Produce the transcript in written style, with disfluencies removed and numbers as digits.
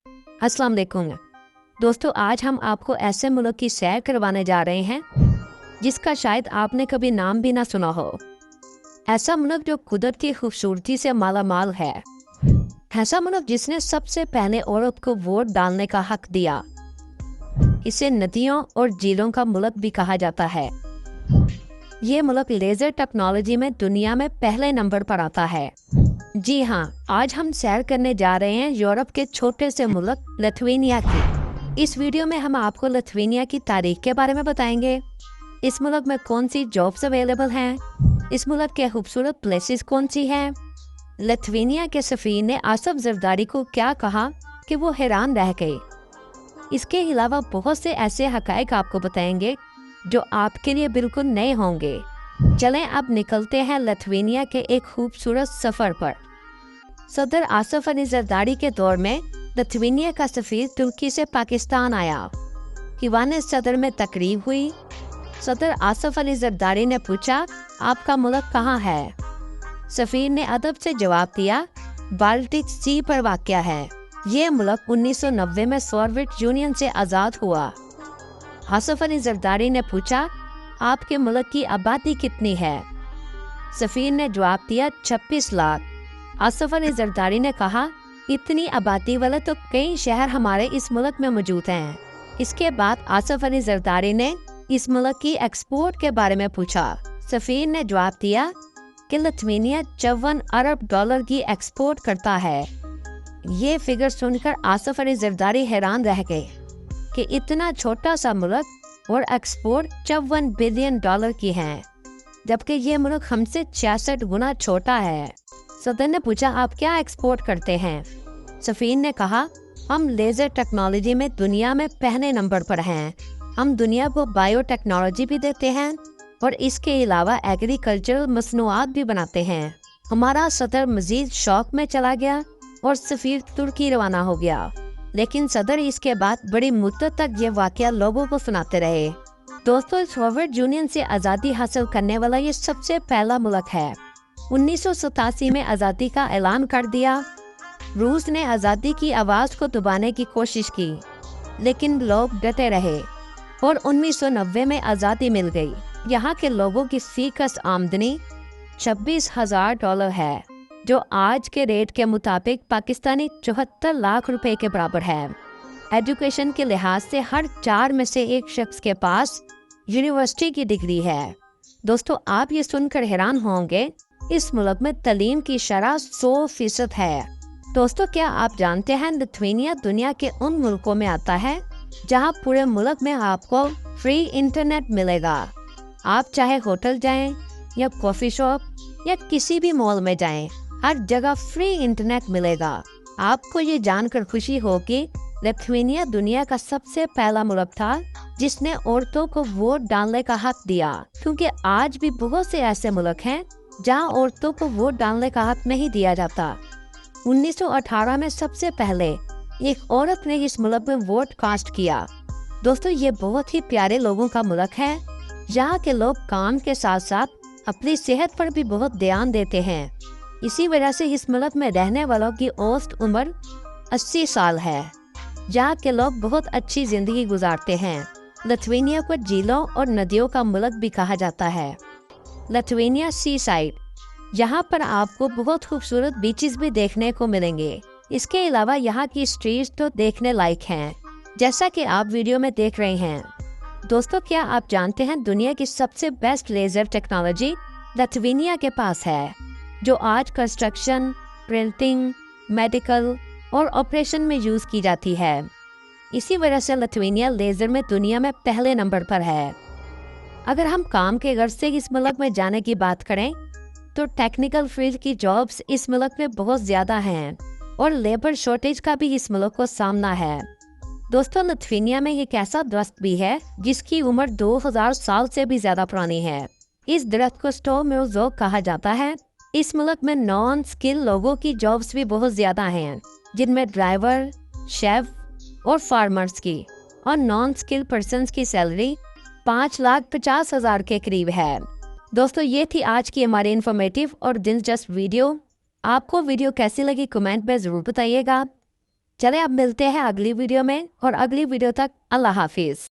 अस्सलाम वालेकुम दोस्तों, आज हम आपको ऐसे मुल्क की सैर करवाने जा रहे हैं जिसका शायद आपने कभी नाम भी ना सुना हो। ऐसा मुल्क जो कुदरत की खूबसूरती से माला माल है। ऐसा मुल्क जिसने सबसे पहले औरत को वोट डालने का हक दिया। इसे नदियों और झीलों का मुल्क भी कहा जाता है। ये मुल्क लेज़र टेक्नोलॉजी में दुनिया में पहले नंबर पर आता है। जी हाँ, आज हम सैर करने जा रहे हैं यूरोप के छोटे से मुल्क लिथुआनिया की। इस वीडियो में हम आपको लिथुआनिया की तारीख के बारे में बताएंगे। इस मुल्क में कौन सी जॉब्स अवेलेबल हैं, इस मुल्क के खूबसूरत प्लेसेस कौन सी हैं, लिथुआनिया के सफ़ीर ने आसफ जरदारी को क्या कहा कि वो हैरान रह गए। इसके अलावा बहुत से ऐसे हक़ाइक़ आपको बताएंगे जो आपके लिए बिल्कुल नए होंगे। चलें अब निकलते हैं लिथुआनिया के एक खूबसूरत सफ़र पर। सदर आसफ अली जरदारी के दौर में लिथुआनिया का सफ़ीर तुर्की से पाकिस्तान आया। ईवान सदर में तकरीब हुई। सदर आसफ अली जरदारी ने पूछा, आपका मुल्क कहाँ है? सफ़ीर ने अदब से जवाब दिया, बाल्टिक सी पर वाक़या है। ये मुल्क 1990 में सोवियत यूनियन से आज़ाद हुआ। आसफ अली जरदारी ने पूछा, आपके मुल्क की आबादी कितनी है? सफ़ीर ने जवाब दिया, 26 लाख। आसफ अली जरदारी ने कहा, इतनी आबादी वाले तो कई शहर हमारे इस मुल्क में मौजूद हैं। इसके बाद आसफ अली जरदारी ने इस मुल्क की एक्सपोर्ट के बारे में पूछा। सफ़ीर ने जवाब दिया कि लिथुआनिया 54 अरब डॉलर की एक्सपोर्ट करता है। ये फिगर सुनकर आसफ अली जरदारी हैरान रह गए कि इतना छोटा सा मुल्क और एक्सपोर्ट 54 बिलियन डॉलर की है, जबकि ये मुल्क हमसे 66 गुना छोटा है। सदर ने पूछा, आप क्या एक्सपोर्ट करते हैं? सफ़ीर ने कहा, हम लेज़र टेक्नोलॉजी में दुनिया में पहले नंबर पर हैं। हम दुनिया को बायोटेक्नोलॉजी भी देते हैं और इसके अलावा एग्रीकल्चरल मसनूआत भी बनाते हैं। हमारा सदर मजीद शौक में चला गया और सफ़ीर तुर्की रवाना हो गया। लेकिन सदर इसके बाद बड़ी मुद्दत तक ये वाक़या लोगों को सुनाते रहे। दोस्तों, सोवियत यूनियन से आज़ादी हासिल करने वाला ये सबसे पहला मुल्क है। 1987 में आज़ादी का ऐलान कर दिया। रूस ने आज़ादी की आवाज़ को दबाने की कोशिश की, लेकिन लोग डटे रहे और 1990 में आज़ादी मिल गई। यहाँ के लोगों की फीकस आमदनी 26,000 डॉलर है, जो आज के रेट के मुताबिक पाकिस्तानी 74 लाख रुपए के बराबर है। एजुकेशन के लिहाज से हर 4 में से एक शख्स के पास यूनिवर्सिटी की डिग्री है। दोस्तों, आप ये सुनकर हैरान होंगे, इस मुल्क में तालीम की शरह 100% है। दोस्तों, क्या आप जानते हैं लिथुआनिया दुनिया के उन मुल्कों में आता है जहां पूरे मुल्क में आपको फ्री इंटरनेट मिलेगा। आप चाहे होटल जाएं या कॉफ़ी शॉप या किसी भी मॉल में जाएं, हर जगह फ्री इंटरनेट मिलेगा। आपको ये जानकर खुशी हो कि लिथुआनिया दुनिया का सबसे पहला मुल्क था जिसने औरतों को वोट डालने का हक दिया, क्योंकि आज भी बहुत से ऐसे मुल्क हैं जहां औरतों को वोट डालने का हक नहीं दिया जाता। 1918 में सबसे पहले एक औरत ने इस मुल्क में वोट कास्ट किया। दोस्तों, ये बहुत ही प्यारे लोगों का मुल्क है। यहाँ के लोग काम के साथ साथ अपनी सेहत पर भी बहुत ध्यान देते हैं। इसी वजह से इस मुल्क में रहने वालों की औसत उम्र 80 साल है। यहाँ के लोग बहुत अच्छी जिंदगी गुजारते हैं। लिथुआनिया को झीलों और नदियों का मुल्क भी कहा जाता है। लिथुआनिया सी साइड, यहाँ पर आपको बहुत खूबसूरत बीचेस भी देखने को मिलेंगे। इसके अलावा यहाँ की स्ट्रीट्स तो देखने लायक हैं, जैसा कि आप वीडियो में देख रहे हैं। दोस्तों, क्या आप जानते हैं दुनिया की सबसे बेस्ट लेज़र टेक्नोलॉजी लिथुआनिया के पास है, जो आज कंस्ट्रक्शन, प्रिंटिंग, मेडिकल और ऑपरेशन में यूज़ की जाती है। इसी वजह से लिथुआनिया लेज़र में दुनिया में पहले नंबर पर है। अगर हम काम के गर्ज से इस मुल्क में जाने की बात करें तो टेक्निकल फील्ड की जॉब्स इस मुल्क में बहुत ज़्यादा हैं और लेबर शॉर्टेज का भी इस मुल्क को सामना है। दोस्तों, लिथुआनिया में एक ऐसा दरख्त भी है जिसकी उम्र 2000 साल से भी ज़्यादा पुरानी है। इस दरख्त को स्टोमोज़ो कहा जाता है। इस मुल्क में नॉन स्किल लोगों की जॉब्स भी बहुत ज़्यादा हैं, जिनमें ड्राइवर, शेफ और फार्मर्स की, और नॉन स्किल पर्सन्स की सैलरी 5,50,000 के करीब है। दोस्तों, ये थी आज की हमारी इन्फॉर्मेटिव और दिलचस्प वीडियो। आपको वीडियो कैसी लगी कमेंट में ज़रूर बताइएगा। چلے اب ملتے ہیں اگلی ویڈیو میں، اور اگلی ویڈیو تک اللہ حافظ۔